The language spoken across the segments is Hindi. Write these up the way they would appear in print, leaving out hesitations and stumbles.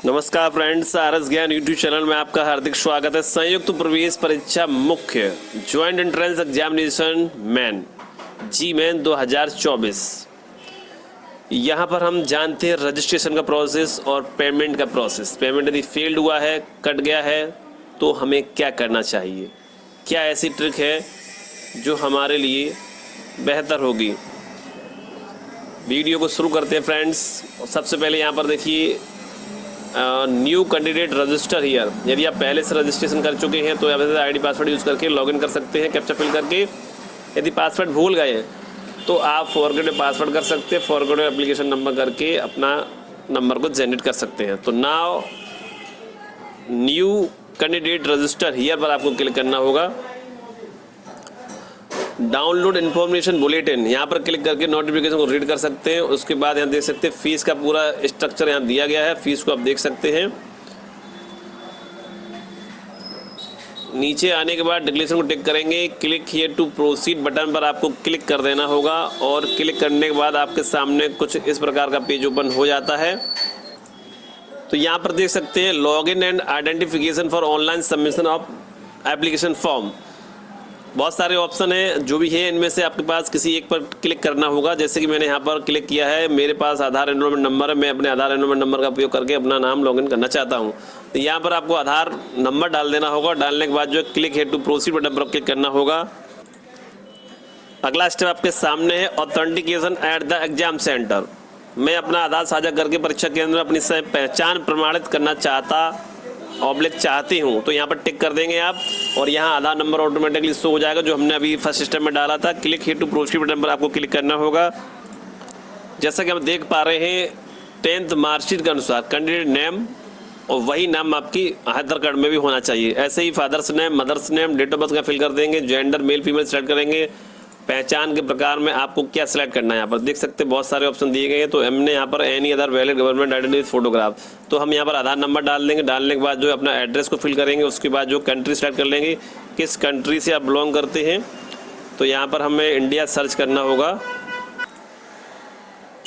नमस्कार फ्रेंड्स, आरएस ज्ञान यूट्यूब चैनल में आपका हार्दिक स्वागत है। संयुक्त प्रवेश परीक्षा मुख्य ज्वाइंट एंट्रेंस एग्जामिनेशन मैन जी मैन 2024। यहाँ पर हम जानते हैं रजिस्ट्रेशन का प्रोसेस और पेमेंट का प्रोसेस। पेमेंट यदि फेल्ड हुआ है, कट गया है, तो हमें क्या करना चाहिए, क्या ऐसी ट्रिक है जो हमारे लिए बेहतर होगी। वीडियो को शुरू करते हैं फ्रेंड्स। सबसे पहले यहाँ पर देखिए न्यू कैंडिडेट रजिस्टर हियर। यदि आप पहले से रजिस्ट्रेशन कर चुके हैं तो यहाँ से आईडी पासवर्ड यूज़ करके लॉगिन कर सकते हैं, कैप्चा फिल करके। यदि पासवर्ड भूल गए तो आप फॉरगेट पासवर्ड कर सकते हैं, फॉरगेट एप्लीकेशन नंबर करके अपना नंबर को जनरेट कर सकते हैं। तो now new candidate register here पर आपको क्लिक करना होगा। डाउनलोड इन्फॉर्मेशन बुलेटिन, यहाँ पर क्लिक करके नोटिफिकेशन को रीड कर सकते हैं। उसके बाद यहाँ देख सकते हैं फीस का पूरा स्ट्रक्चर यहाँ दिया गया है, फीस को आप देख सकते हैं। नीचे आने के बाद डिक्लेरेशन को टिक करेंगे, click here to proceed button पर आपको क्लिक कर देना होगा। और क्लिक करने के बाद आपके सामने कुछ इस प्रकार का पेज ओपन हो जाता है। तो यहाँ पर देख सकते हैं login and identification for online submission of application form. बहुत सारे ऑप्शन हैं, जो भी है इनमें से आपके पास किसी एक पर क्लिक करना होगा। जैसे कि मैंने यहाँ पर क्लिक किया है, मेरे पास आधार एनरोलमेंट नंबर है, मैं अपने आधार एनरोलमेंट नंबर का उपयोग करके अपना नाम लॉगिन करना चाहता हूँ। तो यहाँ पर आपको आधार नंबर डाल देना होगा। डालने के बाद जो क्लिक है टू प्रोसीड बटन पर क्लिक करना होगा। अगला स्टेप आपके सामने है authentication at the exam centre. मैं अपना आधार साझा करके परीक्षा केंद्र में अपनी पहचान प्रमाणित करना चाहती हूँ, तो यहाँ पर टिक कर देंगे आप। और यहाँ आधार नंबर ऑटोमेटिकली शो हो जाएगा जो हमने अभी फर्स्ट स्टेप में डाला था। Click here to proceed button पर आपको क्लिक करना होगा। जैसा कि हम देख पा रहे हैं 10th मार्कशीट के अनुसार कैंडिडेट नेम और वही नाम आपकी आधार कार्ड में भी होना चाहिए। ऐसे ही father's name, mother's name, date of birth का फिल कर देंगे। जेंडर मेल फीमेल सेलेक्ट करेंगे। पहचान के प्रकार में आपको क्या सिलेक्ट करना है, यहाँ पर देख सकते हैं बहुत सारे ऑप्शन दिए गए हैं। तो हमने यहाँ पर any other valid government identity photograph, तो हम यहाँ पर आधार नंबर डाल देंगे। डालने के बाद जो अपना एड्रेस को फिल करेंगे। उसके बाद जो कंट्री सेलेक्ट कर लेंगे, किस कंट्री से आप बिलोंग करते हैं। तो यहाँ पर हमें इंडिया सर्च करना होगा।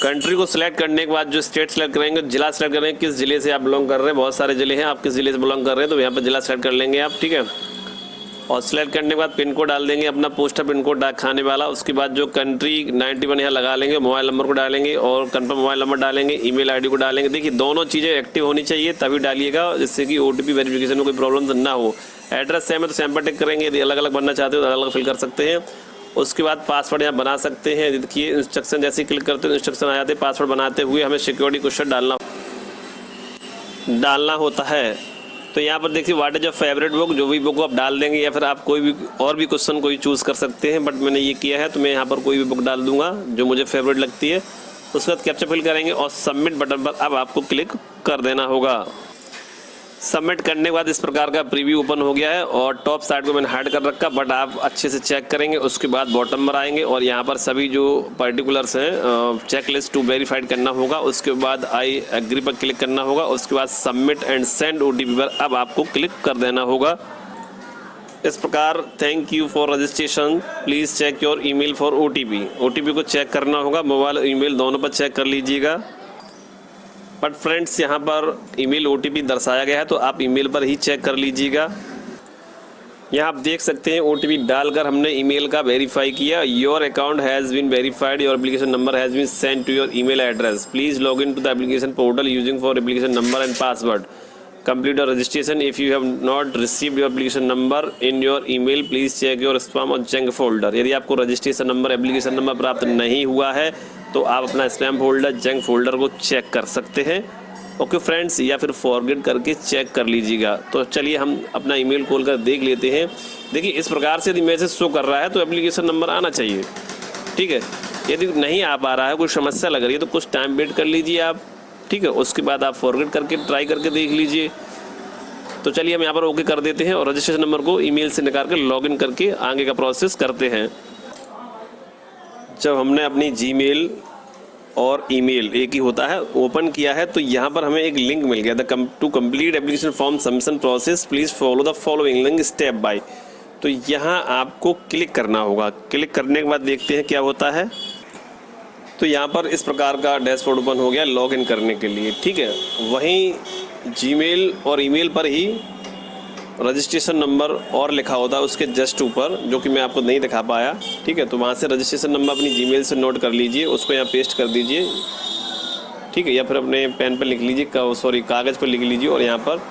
कंट्री को सिलेक्ट करने के बाद जो स्टेट सेलेक्ट करेंगे, जिला सेलेक्ट करेंगे, किस जिले से आप बिलोंग कर रहे हैं। बहुत सारे जिले हैं, आप किस जिले से बिलोंग कर रहे हैं तो यहाँ पर जिला सेलेक्ट कर लेंगे आप, ठीक है। और सिलेक्ट करने के बाद पिन कोड डाल देंगे, अपना पोस्टल पिन कोड डाक खाने वाला। उसके बाद जो कंट्री 91 यहाँ लगा लेंगे, मोबाइल नंबर को डालेंगे और कंफर्म मोबाइल नंबर डालेंगे, ईमेल आईडी को डालेंगे। देखिए दोनों चीज़ें एक्टिव होनी चाहिए तभी डालिएगा, जिससे कि ओटीपी वेरिफिकेशन में कोई प्रॉब्लम ना हो। एड्रेस सेम है तो सेम पर टिक करेंगे, यदि अलग अलग बनना चाहते हो तो अलग अलग फिल कर सकते हैं। उसके बाद पासवर्ड यहाँ बना सकते हैं। देखिए इंस्ट्रक्शन जैसे क्लिक करते हो इंस्ट्रक्शन आ जाते हैं। पासवर्ड बनाते हुए हमें सिक्योरिटी क्वेश्चन डालना होता है। तो यहाँ पर देखिए what is your favourite book, जो भी बुक आप डाल देंगे, या फिर आप कोई भी और भी क्वेश्चन कोई चूज़ कर सकते हैं। बट मैंने ये किया है तो मैं यहाँ पर कोई भी बुक डाल दूंगा जो मुझे फेवरेट लगती है। उसके बाद कैप्चा फिल करेंगे और सबमिट बटन पर अब आपको क्लिक कर देना होगा। सबमिट करने के बाद इस प्रकार का प्रीव्यू ओपन हो गया है और टॉप साइड को मैंने हाइड कर रखा, बट आप अच्छे से चेक करेंगे। उसके बाद बॉटम पर आएंगे और यहाँ पर सभी जो पर्टिकुलर्स हैं चेक लिस्ट टू वेरीफाइड करना होगा। उसके बाद आई एग्री पर क्लिक करना होगा। उसके बाद सबमिट एंड सेंड ओटीपी पर अब आपको क्लिक कर देना होगा। इस प्रकार thank you for registration, please check your email for OTP को चेक करना होगा। मोबाइल और ईमेल दोनों पर चेक कर लीजिएगा। बट फ्रेंड्स यहाँ पर ईमेल ओटीपी दर्शाया गया है तो आप ईमेल पर ही चेक कर लीजिएगा। यहाँ आप देख सकते हैं ओटीपी डालकर हमने ईमेल का वेरीफाई किया। Your account has been verified, your application number has been send to your email address, please log in to the application portal using for application number and password, complete your registration. If you have not received your application number in your email, please check your spam और junk folder। यदि आपको रजिस्ट्रेशन नंबर एप्लीकेशन नंबर प्राप्त नहीं हुआ है तो आप अपना स्पैम फोल्डर जंक फोल्डर को चेक कर सकते हैं। ओके फ्रेंड्स, या फिर फॉरगेट करके चेक कर लीजिएगा। तो चलिए हम अपना ईमेल खोल कर देख लेते हैं। देखिए इस प्रकार से यदि मैसेज शो कर रहा है तो एप्लीकेशन नंबर आना चाहिए, ठीक है। यदि नहीं आ पा रहा है, कोई समस्या लग रही है तो कुछ टाइम वेट कर लीजिए आप, ठीक है। उसके बाद आप फॉरगेट करके ट्राई करके देख लीजिए। तो चलिए हम यहाँ पर ओके कर देते हैं और रजिस्ट्रेशन नंबर को ईमेल से निकाल कर लॉगिन करके आगे का प्रोसेस करते हैं। जब हमने अपनी जीमेल और ईमेल एक ही होता है ओपन किया है तो यहाँ पर हमें एक लिंक मिल गया था, to complete application form submission process please follow the following link step by. तो यहाँ आपको क्लिक करना होगा। क्लिक करने के बाद देखते हैं क्या होता है। तो यहाँ पर इस प्रकार का डैशबोर्ड ओपन हो गया लॉग इन करने के लिए, ठीक है। वहीं जीमेल और ईमेल पर ही रजिस्ट्रेशन नंबर और लिखा होता है उसके जस्ट ऊपर, जो कि मैं आपको नहीं दिखा पाया। ठीक है, तो वहाँ से रजिस्ट्रेशन नंबर अपनी जीमेल से नोट कर लीजिए, उसको यहाँ पेस्ट कर दीजिए। ठीक है, या फिर अपने पेन पर लिख लीजिए, कागज़ पर लिख लीजिए और यहाँ पर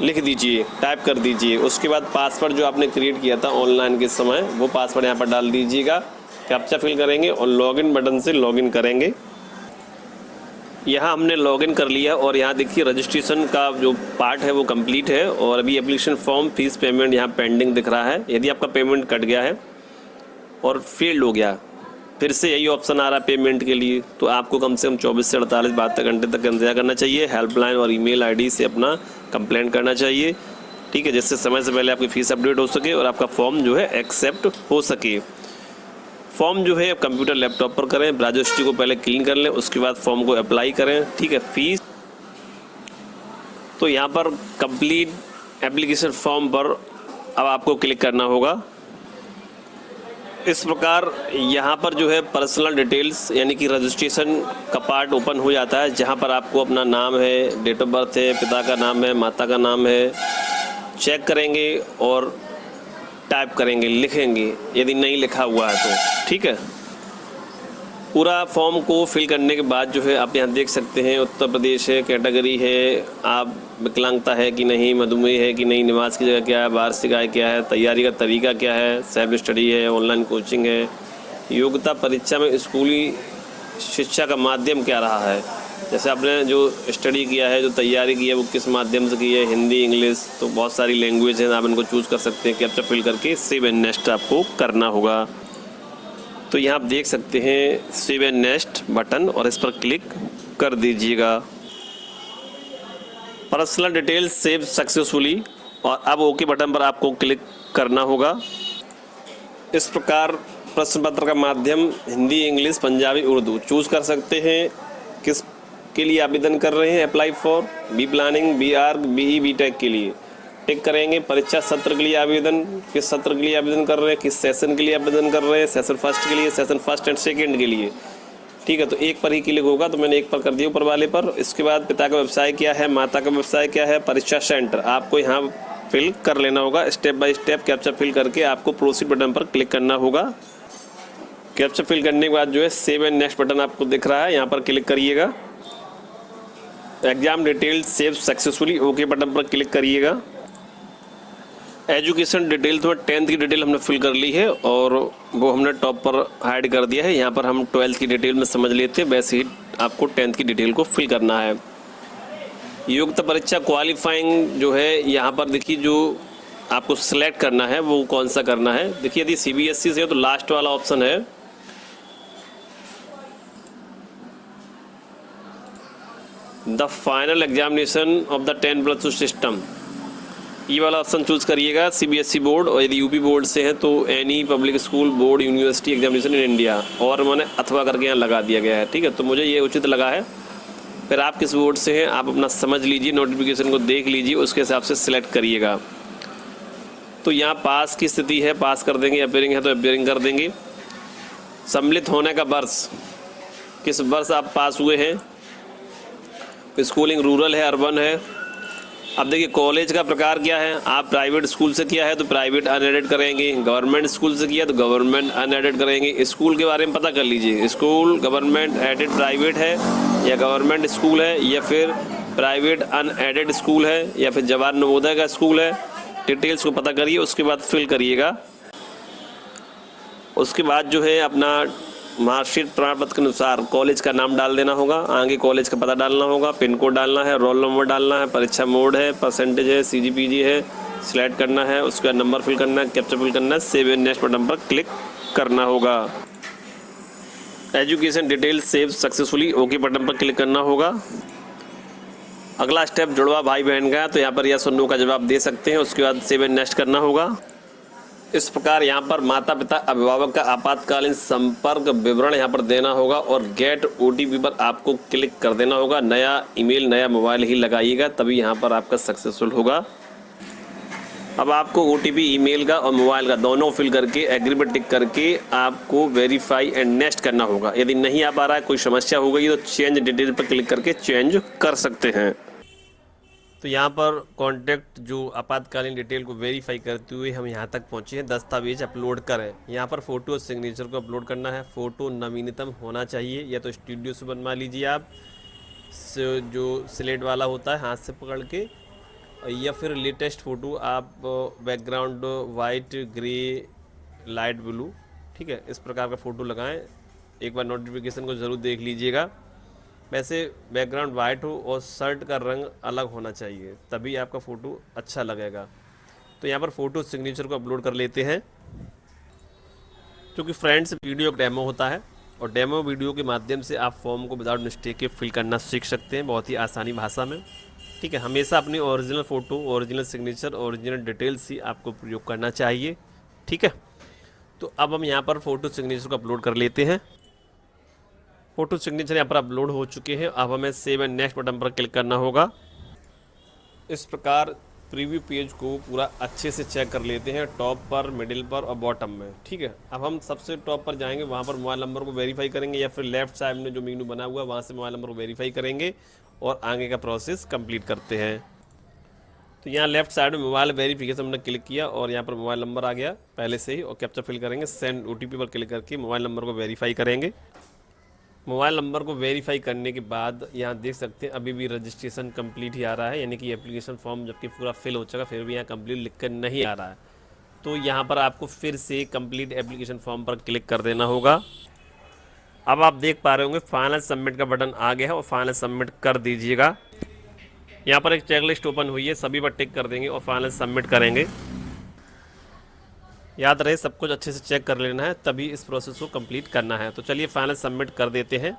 लिख दीजिए, टाइप कर दीजिए। उसके बाद पासवर्ड जो आपने क्रिएट किया था ऑनलाइन के समय, वो पासवर्ड यहाँ पर डाल दीजिएगा। कैप्चा फिल करेंगे और लॉगिन बटन से लॉगिन करेंगे। यहाँ हमने लॉगिन कर लिया और यहाँ देखिए रजिस्ट्रेशन का जो पार्ट है वो कंप्लीट है और अभी एप्लीकेशन फॉर्म फीस पेमेंट यहाँ पेंडिंग दिख रहा है। यदि आपका पेमेंट कट गया है और फेल्ड हो गया, फिर से यही ऑप्शन आ रहा है पेमेंट के लिए, तो आपको कम से कम 24 से 48 घंटे तक इंतजार करना चाहिए। हेल्पलाइन और ईमेल आईडी से अपना कंप्लेंट करना चाहिए। ठीक है, जिससे समय से पहले आपकी फ़ीस अपडेट हो सके और आपका फॉर्म जो है एक्सेप्ट हो सके। फॉर्म जो है कंप्यूटर लैपटॉप पर करें, ब्राउज़र हिस्ट्री को पहले क्लीन कर लें, उसके बाद फॉर्म को अप्लाई करें। ठीक है, फीस तो यहाँ पर कंप्लीट एप्लीकेशन फॉर्म पर अब आपको क्लिक करना होगा। इस प्रकार यहाँ पर जो है पर्सनल डिटेल्स यानी कि रजिस्ट्रेशन का पार्ट ओपन हो जाता है, जहाँ पर आपको अपना नाम है, डेट ऑफ बर्थ है, पिता का नाम है, माता का नाम है, चेक करेंगे और टाइप करेंगे, लिखेंगे यदि नहीं लिखा हुआ है तो। ठीक है, पूरा फॉर्म को फिल करने के बाद जो है आप यहाँ देख सकते हैं उत्तर प्रदेश है, कैटेगरी है, आप विकलांगता है कि नहीं, मधुमेह है कि नहीं, निवास की जगह क्या है, वार्षिक आय क्या है, तैयारी का तरीका क्या है, सेल्फ स्टडी है, ऑनलाइन कोचिंग है, योग्यता परीक्षा में स्कूली शिक्षा का माध्यम क्या रहा है, जैसे आपने जो स्टडी किया है, जो तैयारी की है वो किस माध्यम से की है, हिंदी, इंग्लिश, तो बहुत सारी लैंग्वेज हैं, आप इनको चूज़ कर सकते हैं। कैप्चा फिल करके सेव एंड नेक्स्ट आपको करना होगा। तो यहाँ आप देख सकते हैं सेव एंड नेक्स्ट बटन और इस पर क्लिक कर दीजिएगा। पर्सनल डिटेल्स सेव सक्सेसफुली और अब ओके बटन पर आपको क्लिक करना होगा। इस प्रकार प्रश्न पत्र का माध्यम हिंदी, इंग्लिश, पंजाबी, उर्दू चूज़ कर सकते हैं। किस के लिए आवेदन कर रहे हैं, apply for B planning, B arch, B E, B Tech के लिए टिक करेंगे। परीक्षा सत्र के लिए आवेदन, किस सत्र के लिए आवेदन कर रहे हैं, किस सेशन के लिए आवेदन कर रहे हैं, सेशन फर्स्ट के लिए, सेशन फर्स्ट एंड सेकंड के लिए। ठीक है, तो एक पर ही क्लिक होगा, तो मैंने एक पर कर दिया ऊपर वाले पर। इसके बाद पिता का व्यवसाय क्या है, माता का व्यवसाय क्या है, परीक्षा सेंटर आपको यहाँ फिल कर लेना होगा। Step by step captcha fill करके आपको प्रोसीड बटन पर क्लिक करना होगा। कैप्चा फिल करने के बाद जो है सेव एंड नेक्स्ट बटन आपको दिख रहा है, यहाँ पर क्लिक करिएगा। Exam detail save successfully, okay button पर क्लिक करिएगा। एजुकेशन डिटेल तो 10th की डिटेल हमने फिल कर ली है और वो हमने टॉप पर हाइड कर दिया है। यहाँ पर हम 12th की डिटेल में समझ लेते हैं, वैसे ही आपको 10th की डिटेल को फिल करना है। योग्यता परीक्षा क्वालिफाइंग जो है यहाँ पर देखिए, जो आपको सिलेक्ट करना है वो कौन सा करना है। देखिए यदि CBSE से है तो लास्ट वाला ऑप्शन है, the final examination of the 10+2 system, ये वाला ऑप्शन चूज़ करिएगा। CBSE बोर्ड, और यदि UP बोर्ड से है तो any public school board university examination in India, और मैंने अथवा करके यहाँ लगा दिया गया है। ठीक है, तो मुझे ये उचित लगा है। फिर आप किस बोर्ड से हैं आप अपना समझ लीजिए, नोटिफिकेशन को देख लीजिए, उसके हिसाब से सिलेक्ट करिएगा। तो यहाँ पास की स्थिति है, पास कर देंगे, अपियरिंग है तो अपियरिंग कर देंगे। सम्मिलित होने का वर्ष, किस वर्ष आप पास हुए हैं, स्कूलिंग रूरल है, अर्बन है। अब देखिए कॉलेज का प्रकार क्या है, आप प्राइवेट स्कूल से किया है तो प्राइवेट अनएडेड करेंगे, गवर्नमेंट स्कूल से किया तो गवर्नमेंट अनएडेड करेंगे। स्कूल के बारे में पता कर लीजिए, स्कूल गवर्नमेंट एडेड प्राइवेट है या गवर्नमेंट स्कूल है या फिर प्राइवेट अनएडेड स्कूल है या फिर जवाहर नवोदय का स्कूल है। डिटेल्स को पता करिए, उसके बाद फिल करिएगा। उसके बाद जो है अपना मार्कशीट प्रमाण पत्र के अनुसार कॉलेज का नाम डाल देना होगा, आगे कॉलेज का पता डालना होगा, पिन कोड डालना है, रोल नंबर डालना है, परीक्षा मोड है, परसेंटेज है, CGPG है, सिलेक्ट करना है, उसके बाद नंबर फिल करना है, कैप्चा फिल करना है, सेव एंड नेक्स्ट बटन पर क्लिक करना होगा। Education detail save successfully, okay button पर क्लिक करना होगा। अगला स्टेप जुड़वा भाई बहन का, तो यहाँ पर यस और नो का जवाब दे सकते हैं, उसके बाद सेव एंड नेक्स्ट करना होगा। इस प्रकार यहाँ पर माता पिता अभिभावक का आपातकालीन संपर्क विवरण यहाँ पर देना होगा और गेट OTP पर आपको क्लिक कर देना होगा। नया ईमेल, नया मोबाइल ही लगाइएगा, तभी यहाँ पर आपका सक्सेसफुल होगा। अब आपको OTP ईमेल का और मोबाइल का दोनों फिल करके एग्री पर टिक करके आपको वेरीफाई एंड नेक्स्ट करना होगा। यदि नहीं आ पा रहा है, कोई समस्या हो गई तो चेंज डिटेल पर क्लिक करके चेंज कर सकते हैं। तो यहाँ पर कॉन्टैक्ट जो आपातकालीन डिटेल को वेरीफाई करते हुए हम यहाँ तक पहुँचे हैं, दस्तावेज अपलोड करें। यहाँ पर फ़ोटो और सिग्नेचर को अपलोड करना है। फ़ोटो नवीनतम होना चाहिए, या तो स्टूडियो से बनवा लीजिए आप, जो स्लेट वाला होता है हाथ से पकड़ के, या फिर लेटेस्ट फ़ोटो आप background white, grey, light blue, ठीक है, इस प्रकार का फ़ोटो लगाएं। एक बार नोटिफिकेशन को ज़रूर देख लीजिएगा। वैसे बैकग्राउंड वाइट हो और शर्ट का रंग अलग होना चाहिए, तभी आपका फ़ोटो अच्छा लगेगा। तो यहाँ पर फ़ोटो सिग्नेचर को अपलोड कर लेते हैं। क्योंकि फ्रेंड्स वीडियो एक डेमो होता है, और डेमो वीडियो के माध्यम से आप फॉर्म को विदाउट मिस्टेक के फिल करना सीख सकते हैं, बहुत ही आसानी भाषा में। ठीक है, हमेशा अपनी original photo, original signature, original details ही आपको प्रयोग करना चाहिए। ठीक है, तो अब हम यहाँ पर फ़ोटो सिग्नेचर को अपलोड कर लेते हैं। फ़ोटो सिग्नेचर यहाँ पर अपलोड हो चुके हैं। अब हमें सेव एंड नेक्स्ट बटन पर क्लिक करना होगा। इस प्रकार प्रीव्यू पेज को पूरा अच्छे से चेक कर लेते हैं, टॉप पर, मिडिल पर और बॉटम में। ठीक है, अब हम सबसे टॉप पर जाएंगे, वहाँ पर मोबाइल नंबर को वेरीफाई करेंगे, या फिर लेफ्ट साइड में जो मेनू बना हुआ है वहाँ से मोबाइल नंबर को वेरीफाई करेंगे और आगे का प्रोसेस कंप्लीट करते हैं। तो यहाँ लेफ्ट साइड में मोबाइल वेरिफिकेशन हमने क्लिक किया और यहाँ पर मोबाइल नंबर आ गया पहले से ही, और कैप्चा फिल करेंगे। सेंड OTP पर क्लिक करके मोबाइल नंबर को वेरीफाई करेंगे। मोबाइल नंबर को वेरीफाई करने के बाद यहाँ देख सकते हैं अभी भी रजिस्ट्रेशन कंप्लीट ही आ रहा है, यानी कि एप्लीकेशन फॉर्म जबकि पूरा फिल हो चुका, फिर भी यहाँ कंप्लीट लिख कर नहीं आ रहा है। तो यहाँ पर आपको फिर से कंप्लीट एप्लीकेशन फॉर्म पर क्लिक कर देना होगा। अब आप देख पा रहे होंगे फाइनल सबमिट का बटन आ गया है, और फाइनल सबमिट कर दीजिएगा। यहाँ पर एक चेकलिस्ट ओपन हुई है, सभी पर टिक कर देंगे और फाइनल सबमिट करेंगे। याद रहे सब कुछ अच्छे से चेक कर लेना है, तभी इस प्रोसेस को कंप्लीट करना है। तो चलिए फाइनल सबमिट कर देते हैं।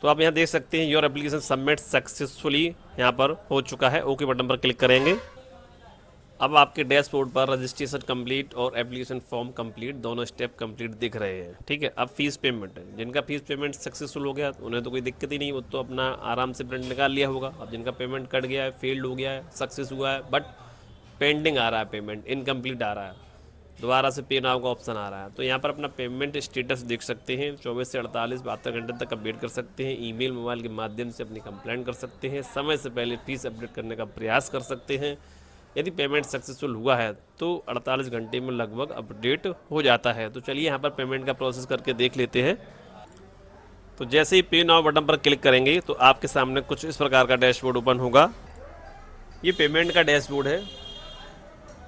तो आप यहाँ देख सकते हैं योर एप्लीकेशन सबमिट सक्सेसफुली यहाँ पर हो चुका है। ओके बटन पर क्लिक करेंगे। अब आपके डैशबोर्ड पर रजिस्ट्रेशन कंप्लीट और एप्लीकेशन फॉर्म कंप्लीट, दोनों स्टेप कंप्लीट दिख रहे हैं। ठीक है, अब फीस पेमेंट है, जिनका फीस पेमेंट सक्सेसफुल हो गया उन्हें तो कोई दिक्कत ही नहीं, वो तो अपना आराम से प्रिंट निकाल लिया होगा। अब जिनका पेमेंट कट गया है, फेल्ड हो गया है, सक्सेस हुआ है बट पेंडिंग आ रहा है, पेमेंट इनकम्प्लीट आ रहा है, दोबारा से पे नाउ का ऑप्शन आ रहा है, तो यहाँ पर अपना पेमेंट स्टेटस देख सकते हैं। 24 से 48 72 घंटे तक अपडेट कर सकते हैं। ईमेल, मोबाइल के माध्यम से अपनी कंप्लेंट कर सकते हैं। समय से पहले फीस अपडेट करने का प्रयास कर सकते हैं। यदि पेमेंट सक्सेसफुल हुआ है तो 48 घंटे में लगभग अपडेट हो जाता है। तो चलिए यहाँ पर पेमेंट का प्रोसेस करके देख लेते हैं। तो जैसे ही पे नाउ बटन पर क्लिक करेंगे तो आपके सामने कुछ इस प्रकार का डैशबोर्ड ओपन होगा। ये पेमेंट का डैशबोर्ड है।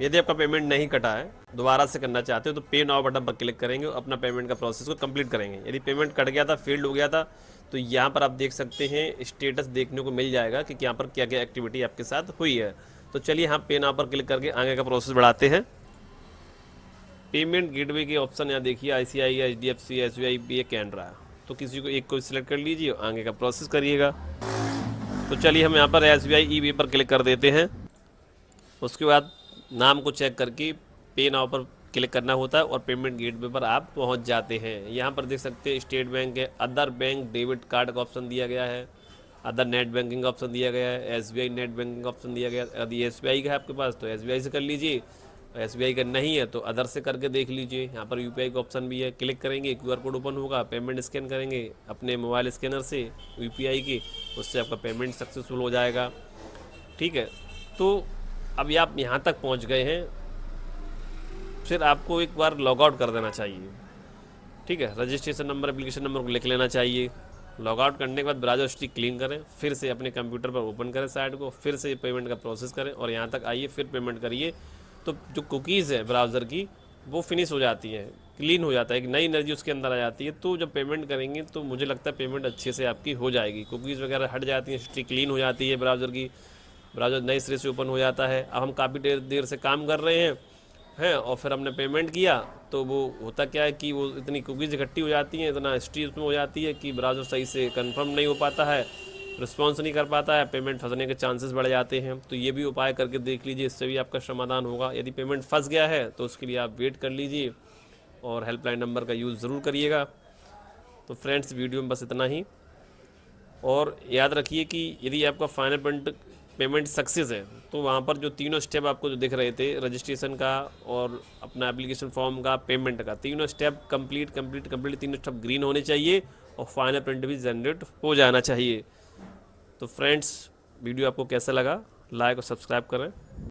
यदि आपका पेमेंट नहीं कटा है, दोबारा से करना चाहते हो, तो पे नाउ बटन पर क्लिक करेंगे और अपना पेमेंट का प्रोसेस को कंप्लीट करेंगे। यदि पेमेंट कट गया था, फेल्ड हो गया था, तो यहाँ पर आप देख सकते हैं स्टेटस देखने को मिल जाएगा कि यहाँ पर क्या क्या एक्टिविटी आपके साथ हुई है। तो चलिए हम पे नाउ पर क्लिक करके आगे का प्रोसेस बढ़ाते हैं। पेमेंट गेटवे के ऑप्शन यहाँ देखिए, ICI, HDFC, SBI, पे, कैनरा, तो किसी को एक को सिलेक्ट कर लीजिए और आगे का प्रोसेस करिएगा। तो चलिए हम यहाँ पर SBI ई-वे पर क्लिक कर देते हैं। उसके बाद नाम को चेक करके पे नाउ पर क्लिक करना होता है और पेमेंट गेटवे पर आप पहुंच जाते हैं। यहाँ पर देख सकते हैं स्टेट बैंक है, अदर बैंक डेबिट कार्ड का ऑप्शन दिया गया है, अदर नेट बैंकिंग का ऑप्शन दिया गया है, SBI नेट बैंकिंग का ऑप्शन दिया गया है। यदि SBI का है आपके पास तो SBI से कर लीजिए, SBI का नहीं है तो अदर से करके देख लीजिए। यहाँ पर UPI का ऑप्शन भी है, क्लिक करेंगे, QR कोड ओपन होगा, पेमेंट स्कैन करेंगे अपने मोबाइल स्कैनर से UPI की, उससे आपका पेमेंट सक्सेसफुल हो जाएगा। ठीक है, तो अभी आप यहाँ तक पहुँच गए हैं, फिर आपको एक बार लॉग आउट कर देना चाहिए। ठीक है, रजिस्ट्रेशन नंबर, एप्लीकेशन नंबर को लिख लेना चाहिए। लॉग आउट करने के बाद ब्राउज़र हिस्ट्री क्लीन करें, फिर से अपने कंप्यूटर पर ओपन करें साइट को, फिर से पेमेंट का प्रोसेस करें और यहाँ तक आइए, फिर पेमेंट करिए। तो जो कुकीज़ है ब्राउज़र की वो फिनिश हो जाती है, क्लीन हो जाता है, एक नई एनर्जी उसके अंदर आ जाती है। तो जब पेमेंट करेंगे तो मुझे लगता है पेमेंट अच्छे से आपकी हो जाएगी, कुकीज़ वगैरह हट जाती हैं, हिस्ट्री क्लीन हो जाती है ब्राउज़र की, ब्राउज़र नए सिरे से ओपन हो जाता है। अब हम काफ़ी देर से काम कर रहे हैं और फिर हमने पेमेंट किया, तो वो होता क्या है कि वो इतनी कुकीज़ इकट्ठी हो जाती हैं, इतना हिस्ट्री उसमें हो जाती है कि ब्राउज़र सही से कंफर्म नहीं हो पाता है, रिस्पॉन्स नहीं कर पाता है, पेमेंट फंसने के चांसेस बढ़ जाते हैं। तो ये भी उपाय करके देख लीजिए, इससे भी आपका समाधान होगा। यदि पेमेंट फंस गया है तो उसके लिए आप वेट कर लीजिए और हेल्पलाइन नंबर का यूज़ ज़रूर करिएगा। तो फ्रेंड्स, वीडियो में बस इतना ही, और याद रखिए कि यदि आपका फाइनल पेमेंट सक्सेस है तो वहाँ पर जो तीनों स्टेप आपको जो दिख रहे थे, रजिस्ट्रेशन का और अपना एप्लीकेशन फॉर्म का, पेमेंट का, तीनों स्टेप कंप्लीट, तीनों स्टेप ग्रीन होने चाहिए और फाइनल प्रिंट भी जनरेट हो जाना चाहिए। तो फ्रेंड्स, वीडियो आपको कैसा लगा, लाइक और सब्सक्राइब करें।